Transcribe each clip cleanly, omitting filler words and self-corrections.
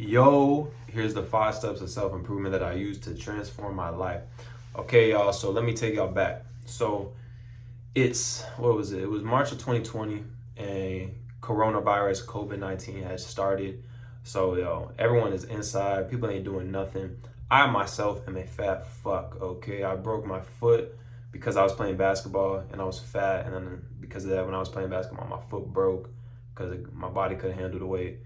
Yo, here's the 5 steps of self-improvement that I use to transform my life. Okay, y'all, so let me take y'all back. So what was it? It was March of 2020 and coronavirus, COVID-19 has started. So, everyone is inside. People ain't doing nothing. I myself am a fat fuck, okay? I broke my foot because I was playing basketball and I was fat. And then because of that, when I was playing basketball, my foot broke because my body couldn't handle the weight.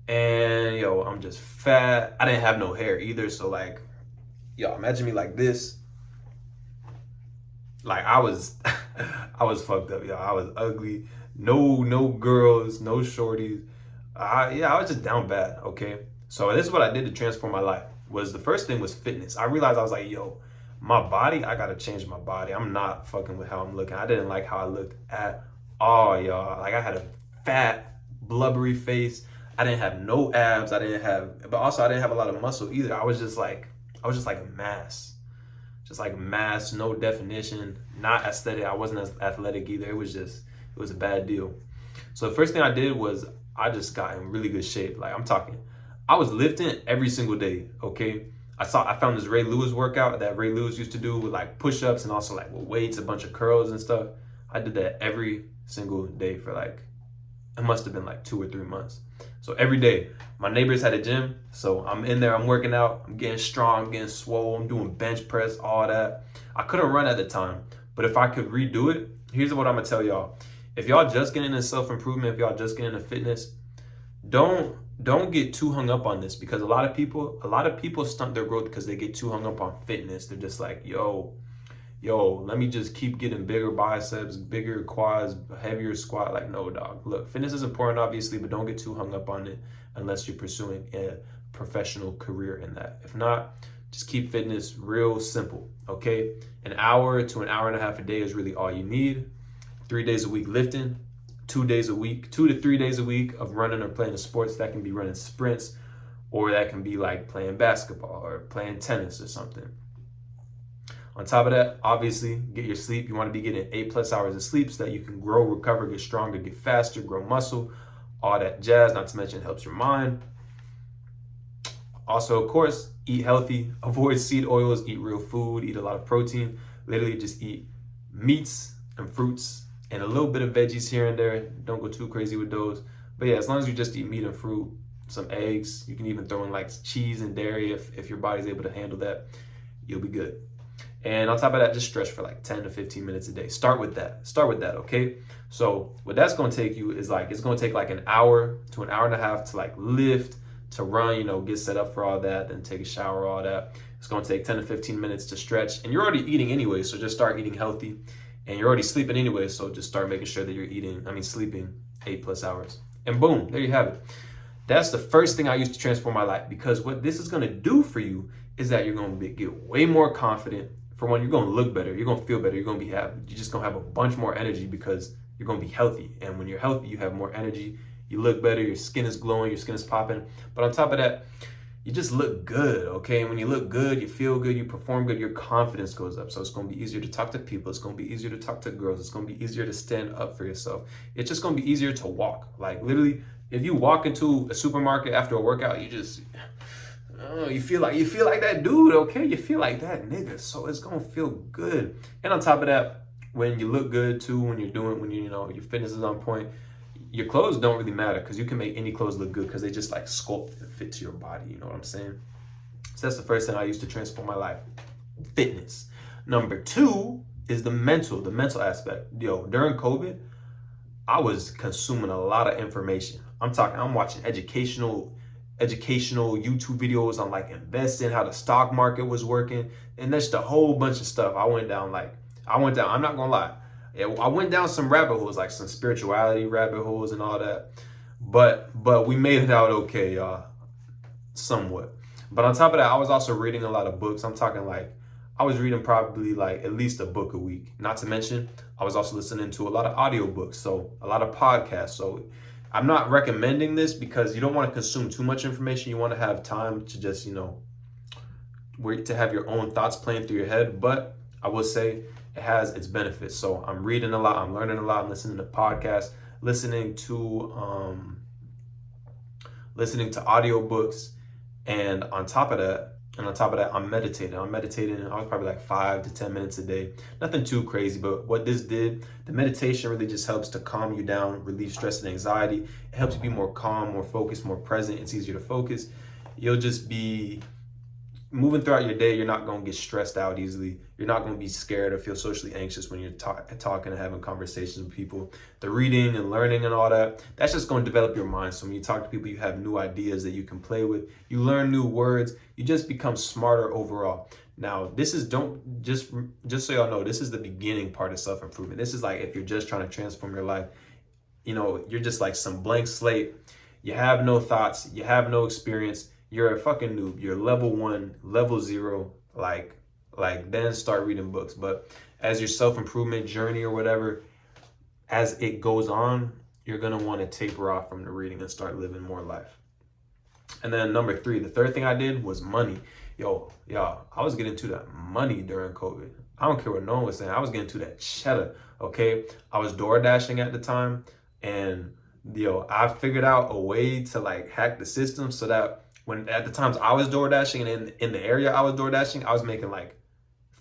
And I'm just fat. I didn't have no hair either. So like, imagine me like this. Like I was I was fucked up, I was ugly. No girls, no shorties. I was just down bad, okay? So this is what I did to transform my life. Was the first thing was fitness. I realized I was like, my body, I gotta change my body. I'm not fucking with how I'm looking. I didn't like how I looked at all, y'all. Like I had a fat, blubbery face. I didn't have no abs. But also I didn't have a lot of muscle either. I was just like a mass. Just like mass, no definition, not aesthetic. I wasn't as athletic either. It was a bad deal. So the first thing I did was I just got in really good shape. Like I'm talking, I was lifting every single day. Okay, I found this Ray Lewis workout that Ray Lewis used to do with like push-ups and also like with weights, a bunch of curls and stuff. I did that every single day for like it must have been like 2 or 3 months. So every day, my neighbors had a gym. So I'm in there, I'm working out, I'm getting strong, I'm getting swole, I'm doing bench press, all that. I couldn't run at the time, but if I could redo it, here's what I'm gonna tell y'all. If y'all just getting into self-improvement, if y'all just getting into fitness, don't get too hung up on this because a lot of people stunt their growth because they get too hung up on fitness. They're just like, let me just keep getting bigger biceps, bigger quads, heavier squat. Like, no, dog. Look, fitness is important, obviously, but don't get too hung up on it unless you're pursuing a professional career in that. If not, just keep fitness real simple, okay? An hour to an hour and a half a day is really all you need. 3 days a week lifting, 2 to 3 days a week of running or playing a sports. That can be running sprints, or that can be like playing basketball or playing tennis or something. On top of that, obviously, get your sleep. You want to be getting 8+ hours of sleep so that you can grow, recover, get stronger, get faster, grow muscle, all that jazz. Not to mention, helps your mind. Also, of course, eat healthy, avoid seed oils, eat real food, eat a lot of protein. Literally just eat meats and fruits and a little bit of veggies here and there. Don't go too crazy with those. But yeah, as long as you just eat meat and fruit, some eggs, you can even throw in like cheese and dairy if your body's able to handle that, you'll be good. And on top of that, just stretch for like 10 to 15 minutes a day. Start with that, okay? So what that's gonna take you is like, it's gonna take like an hour to an hour and a half to like lift, to run, get set up for all that, then take a shower, all that. It's gonna take 10 to 15 minutes to stretch. And you're already eating anyway, so just start eating healthy. And you're already sleeping anyway, so just start making sure that you're sleeping 8+ hours. And boom, there you have it. That's the first thing I used to transform my life, because what this is gonna do for you is that you're gonna get way more confident. For one, you're gonna look better, you're gonna feel better, you're just gonna have a bunch more energy because you're gonna be healthy. And when you're healthy, you have more energy, you look better, your skin is glowing, your skin is popping. But on top of that, you just look good, okay? And when you look good, you feel good, you perform good, your confidence goes up. So it's gonna be easier to talk to people, it's gonna be easier to talk to girls, it's gonna be easier to stand up for yourself. It's just gonna be easier to walk. Like literally, if you walk into a supermarket after a workout, you feel like that dude, okay? You feel like that nigga, so it's gonna feel good. And on top of that, when you look good too, when your fitness is on point, your clothes don't really matter because you can make any clothes look good because they just like sculpt and fit to your body. You know what I'm saying? So that's the first thing I used to transform my life: fitness. Number 2 is the mental aspect. During COVID, I was consuming a lot of information. I'm watching educational YouTube videos on like investing, how the stock market was working, and that's a whole bunch of stuff. I went down, I'm not gonna lie. I went down some rabbit holes, like some spirituality rabbit holes and all that. But we made it out okay, y'all. Somewhat. But on top of that, I was also reading a lot of books. I'm talking like I was reading probably like at least a book a week. Not to mention, I was also listening to a lot of audiobooks, so a lot of podcasts. So I'm not recommending this because you don't want to consume too much information. You want to have time to just, to have your own thoughts playing through your head. But I will say it has its benefits. So I'm reading a lot, I'm learning a lot, I'm listening to podcasts, listening to audiobooks, And on top of that, I'm meditating. I was probably like 5 to 10 minutes a day. Nothing too crazy, but what this did, the meditation really just helps to calm you down, relieve stress and anxiety. It helps you be more calm, more focused, more present. It's easier to focus. You'll just be moving throughout your day. You're not going to get stressed out easily. You're not going to be scared or feel socially anxious when you're talking and having conversations with people. The reading and learning and all that, that's just going to develop your mind. So when you talk to people, you have new ideas that you can play with. You learn new words. You just become smarter overall. Now, this is just so y'all know, this is the beginning part of self-improvement. This is like if you're just trying to transform your life, you're just like some blank slate. You have no thoughts. You have no experience. You're a fucking noob. You're level 1, level 0, like then start reading books. But as your self-improvement journey or whatever, as it goes on, you're gonna want to taper off from the reading and start living more life. And then number 3, the third thing I did was money. Y'all, I was getting to that money during COVID. I don't care what no one was saying. I was getting to that cheddar, okay? I was door dashing at the time, and I figured out a way to like hack the system so that when at the times I was door dashing and in the area I was door dashing, I was making like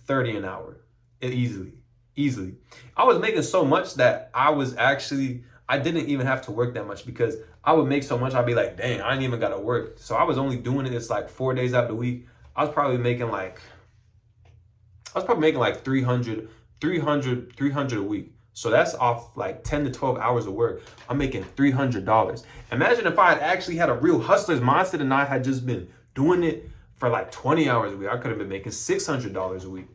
30 an hour. Easily. I was making so much that I didn't even have to work that much, because I would make so much, I'd be like, dang, I ain't even gotta work. So I was only doing it, it's like 4 days out of the week. I was probably making like 300 a week. So that's off like 10 to 12 hours of work. I'm making $300. Imagine if I had actually had a real hustler's mindset and I had just been doing it for like 20 hours a week. I could have been making $600 a week.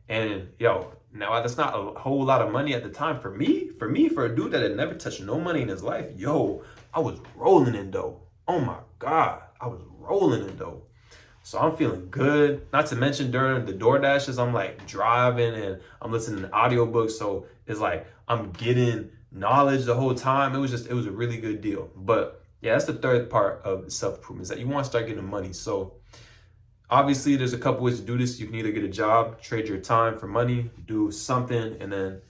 And now that's not a whole lot of money at the time for me, for a dude that had never touched no money in his life. I was rolling in dough. Oh my God, I was rolling in dough. So I'm feeling good. Not to mention during the door dashes, I'm like driving and I'm listening to audiobooks. So it's like I'm getting knowledge the whole time. It was a really good deal. But yeah, that's the third part of self-improvement, is that you want to start getting money. So obviously there's a couple ways to do this. You can either get a job, trade your time for money, do something, and then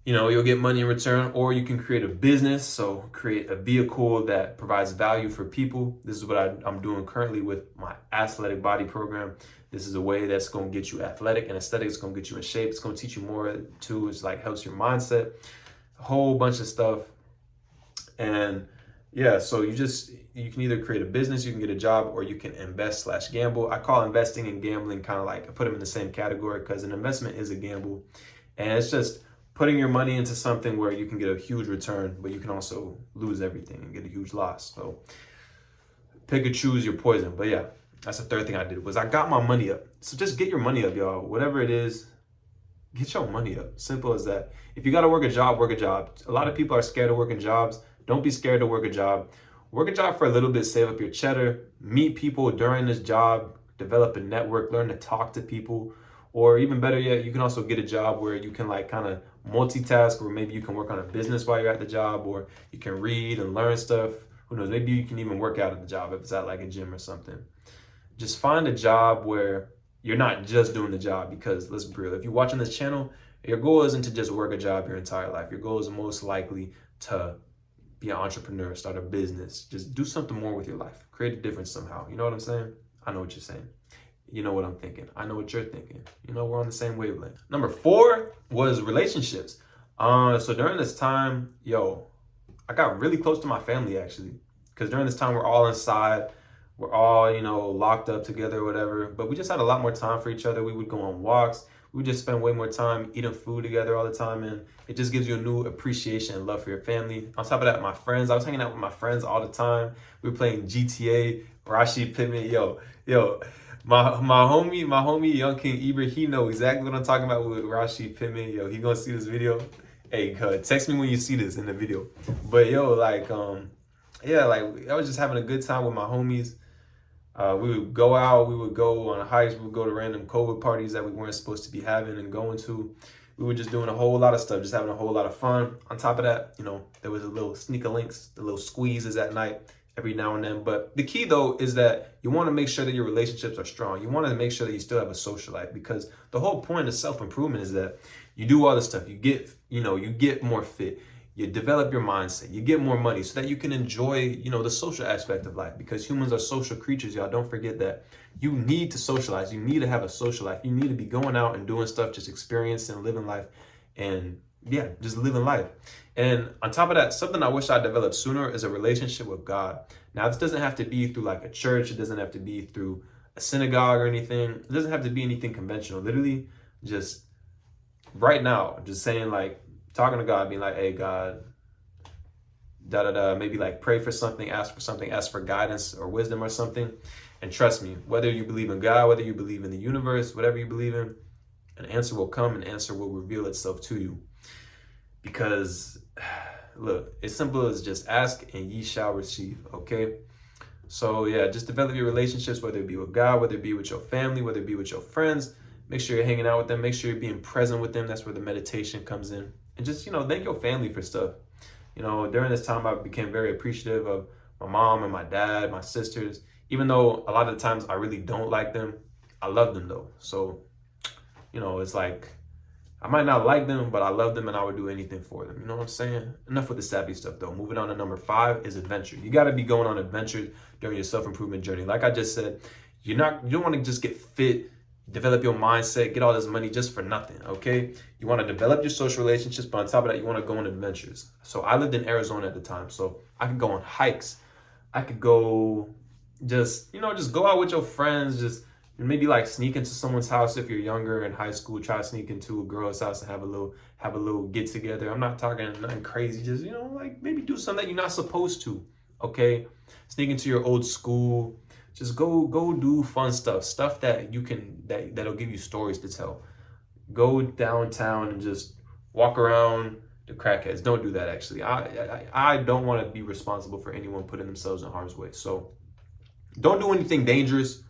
you'll get money in return, or you can create a business. So create a vehicle that provides value for people. This is what I'm doing currently with my athletic body program. This is a way that's going to get you athletic, and aesthetic is going to get you in shape. It's going to teach you more too. It's like helps your mindset, a whole bunch of stuff. And yeah, so you can either create a business, you can get a job, or you can invest/gamble. I call investing and gambling kind of like, I put them in the same category, because an investment is a gamble. And it's just putting your money into something where you can get a huge return, but you can also lose everything and get a huge loss. So pick and choose your poison. But yeah, that's the third thing I did, was I got my money up. So just get your money up, y'all. Whatever it is, get your money up. Simple as that. If you got to work a job, work a job. A lot of people are scared of working jobs. Don't be scared to work a job. Work a job for a little bit, save up your cheddar, meet people during this job, develop a network, learn to talk to people. Or even better yet, you can also get a job where you can like kind of multitask, or maybe you can work on a business while you're at the job, or you can read and learn stuff. Who knows? Maybe you can even work out at the job if it's at like a gym or something. Just find a job where you're not just doing the job, because let's be real, if you're watching this channel, your goal isn't to just work a job your entire life. Your goal is most likely to be an entrepreneur, start a business, just do something more with your life, create a difference somehow. You know what I'm saying? I know what you're saying. You know what I'm thinking. I know what you're thinking. We're on the same wavelength. Number 4 was relationships. So during this time, I got really close to my family, actually, because during this time we're all inside. We're all, locked up together or whatever, but we just had a lot more time for each other. We would go on walks. We would just spend way more time eating food together all the time, and it just gives you a new appreciation and love for your family. On top of that, my friends, I was hanging out with my friends all the time. We were playing GTA, Rashid Pittman, my homie, Young King Ibra, he know exactly what I'm talking about with Rashid Pittman. He gonna see this video. Hey, text me when you see this in the video. But I was just having a good time with my homies. We would go out, we would go on hikes, we would go to random COVID parties that we weren't supposed to be having and going to. We were just doing a whole lot of stuff, just having a whole lot of fun. On top of that, there was a little sneaker links, the little squeezes at night every now and then. But the key though is that you want to make sure that your relationships are strong. You want to make sure that you still have a social life, because the whole point of self-improvement is that you do all this stuff. You get more fit. you develop your mindset, you get more money so that you can enjoy, you know, the social aspect of life, because humans are social creatures, y'all. Don't forget that. You need to socialize. You need to have a social life. You need to be going out and doing stuff, just experiencing, living life, and yeah, just living life. And on top of that, something I wish I developed sooner is a relationship with God. Now, this doesn't have to be through like a church. It doesn't have to be through a synagogue or anything. It doesn't have to be anything conventional. Literally, just right now, just saying, like, talking to God, being like, hey, God, da da da, maybe like pray for something, ask for guidance or wisdom or something. And trust me, whether you believe in God, whether you believe in the universe, whatever you believe in, an answer will come, an answer will reveal itself to you. Because look, it's simple as just ask and ye shall receive, okay? So yeah, just develop your relationships, whether it be with God, whether it be with your family, whether it be with your friends. Make sure you're hanging out with them. Make sure you're being present with them. That's where the meditation comes in. And just, you know, thank your family for stuff. You know, during this time, I became very appreciative of my mom and my dad, my sisters. Even though a lot of the times I really don't like them, I love them though. So, you know, it's like, I might not like them, but I love them and I would do anything for them. You know what I'm saying? Enough with the sappy stuff though. Moving on to number 5 is adventure. You got to be going on adventures during your self-improvement journey. Like I just said, you don't want to just get fit, develop your mindset, get all this money just for nothing, okay? You want to develop your social relationships, but on top of that, you want to go on adventures. So I lived in Arizona at the time, so I could go on hikes. I could go just go out with your friends, just maybe like sneak into someone's house if you're younger in high school. Try to sneak into a girl's house and have a little get together. I'm not talking nothing crazy, just, you know, like maybe do something that you're not supposed to, okay? Sneak into your old school. Just go do fun stuff that you can, that'll give you stories to tell. Go downtown and just walk around the crackheads. Don't do that, actually. I don't want to be responsible for anyone putting themselves in harm's way. So don't do anything dangerous.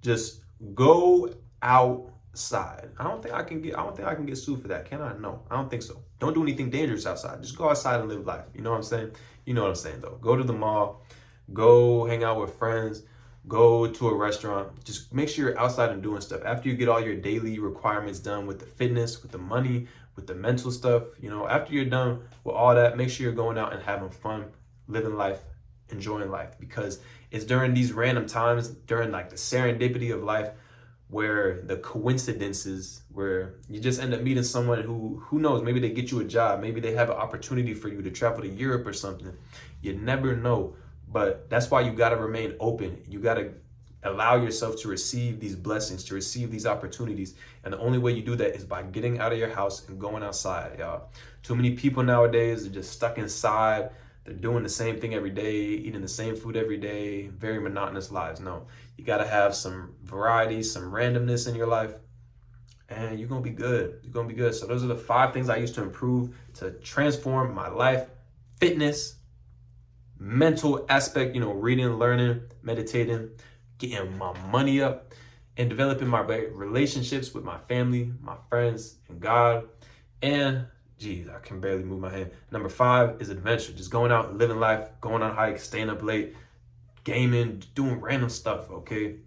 Just go outside. I don't think I can get sued for that. Can I? No, I don't think so. Don't do anything dangerous outside. Just go outside and live life. You know what I'm saying? You know what I'm saying though. Go to the mall, go hang out with friends, go to a restaurant. Just make sure you're outside and doing stuff. After you get all your daily requirements done with the fitness, with the money, with the mental stuff, you know, after you're done with all that, make sure you're going out and having fun, living life, enjoying life, because it's during these random times, during like the serendipity of life, where the coincidences, where you just end up meeting someone who knows, maybe they get you a job, maybe they have an opportunity for you to travel to Europe or something. You never know. But that's why you got to remain open. You got to allow yourself to receive these blessings, to receive these opportunities. And the only way you do that is by getting out of your house and going outside, y'all. Too many people nowadays are just stuck inside. They're doing the same thing every day, eating the same food every day, very monotonous lives. No, you got to have some variety, some randomness in your life, and you're going to be good. You're going to be good. So those are the 5 things I used to improve, to transform my life: fitness, mental aspect, you know, reading, learning, meditating, getting my money up, and developing my relationships with my family, my friends, and God. And geez, I can barely move my hand. Number 5 is adventure. Just going out and living life, going on hikes, staying up late, gaming, doing random stuff, okay?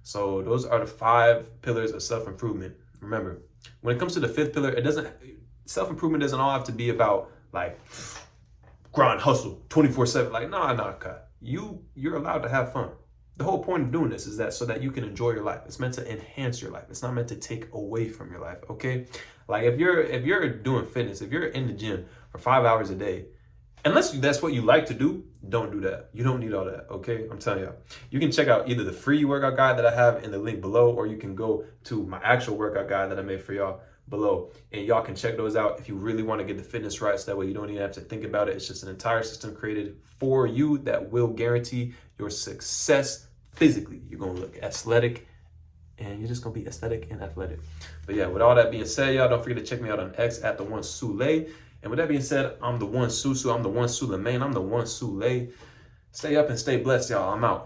So those are the 5 pillars of self-improvement. Remember, when it comes to the 5th pillar, self-improvement doesn't all have to be about like grind, hustle, 24/7. Like, nah, cut. You're allowed to have fun. The whole point of doing this is that so that you can enjoy your life. It's meant to enhance your life. It's not meant to take away from your life, okay? Like if you're doing fitness, if you're in the gym for 5 hours a day, unless that's what you like to do, don't do that. You don't need all that, okay? I'm telling y'all. You can check out either the free workout guide that I have in the link below, or you can go to my actual workout guide that I made for y'all below, and y'all can check those out if you really want to get the fitness right, so that way you don't even have to think about it. It's just an entire system created for you that will guarantee your success physically. You're going to look athletic, and you're just going to be aesthetic and athletic. But yeah, with all that being said, y'all, don't forget to check me out on X at the One Sule. And with that being said, I'm the One Susu. I'm the One Suleiman. I'm the One Sule. Stay up and stay blessed, y'all. I'm out.